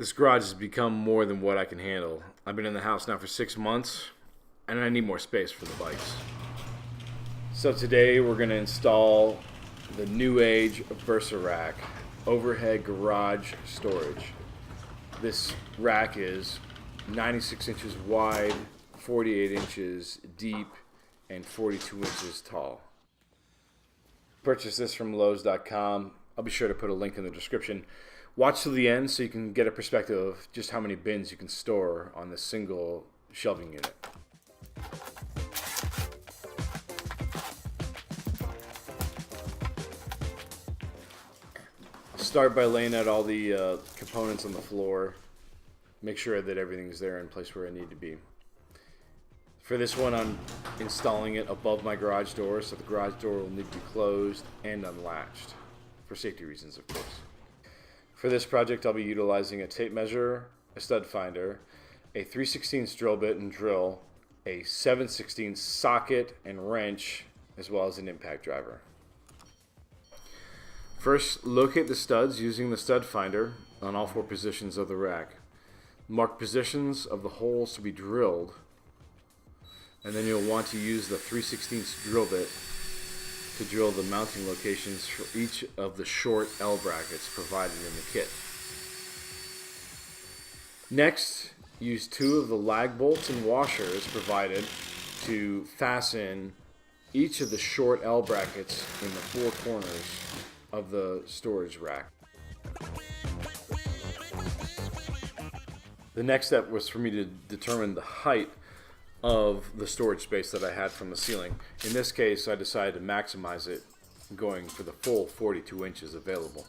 This garage has become more than what I can handle. I've been in the house now for 6 months, and I need more space for the bikes. So today we're going to install the NewAge VersaRac overhead garage storage. This rack is 96 inches wide, 48 inches deep, and 42 inches tall. Purchase this from Lowes.com. I'll be sure to put a link in the description. Watch till the end so you can get a perspective of just how many bins you can store on this single shelving unit. Start by laying out all the components on the floor. Make sure that everything's there in place where it needs to be. For this one, I'm installing it above my garage door, so the garage door will need to be closed and unlatched, for safety reasons, of course. For this project, I'll be utilizing a tape measure, a stud finder, a 3/16 drill bit and drill, a 7/16 socket and wrench, as well as an impact driver. First, locate the studs using the stud finder on all 4 positions of the rack. Mark positions of the holes to be drilled, and then you'll want to use the 3/16 drill bit to drill the mounting locations for each of the short L brackets provided in the kit. Next, use 2 of the lag bolts and washers provided to fasten each of the short L brackets in the 4 corners of the storage rack. The next step was for me to determine the height of the storage space that I had from the ceiling. In this case, I decided to maximize it, going for the full 42 inches available.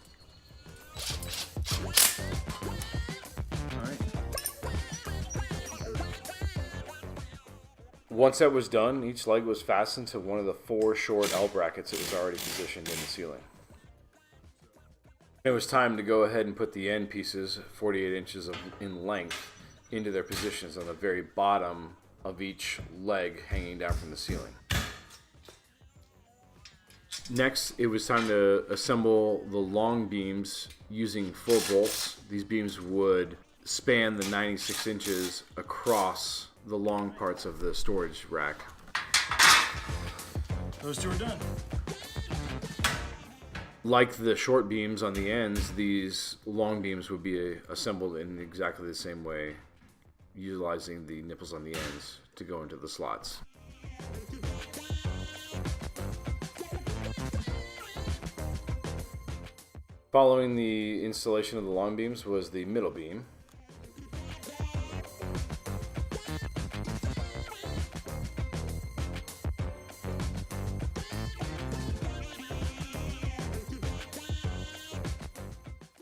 Once that was done, each leg was fastened to one of the 4 short L brackets that was already positioned in the ceiling. It was time to go ahead and put the end pieces, 48 inches in length, into their positions on the very bottom of each leg hanging down from the ceiling. Next, it was time to assemble the long beams using 4 bolts. These beams would span the 96 inches across the long parts of the storage rack. Those 2 are done. Like the short beams on the ends, these long beams would be assembled in exactly the same way, utilizing the nipples on the ends to go into the slots. Following the installation of the long beams was the middle beam.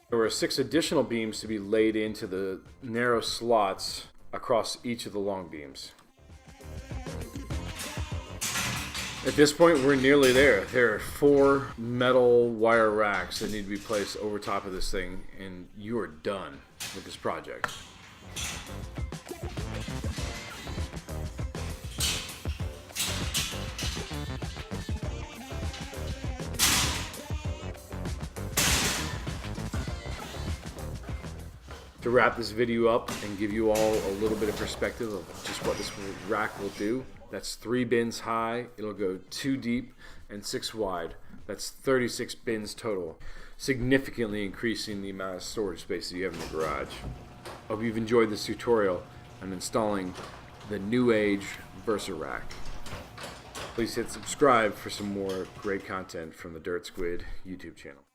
There were 6 additional beams to be laid into the narrow slots across each of the long beams. At this point, we're nearly there. There are 4 metal wire racks that need to be placed over top of this thing, and you are done with this project. To wrap this video up and give you all a little bit of perspective of just what this rack will do, that's 3 bins high, it'll go 2 deep and 6 wide. That's 36 bins total, significantly increasing the amount of storage space that you have in the garage. Hope you've enjoyed this tutorial on installing the NewAge VersaRac. Please hit subscribe for some more great content from the Squid YouTube channel.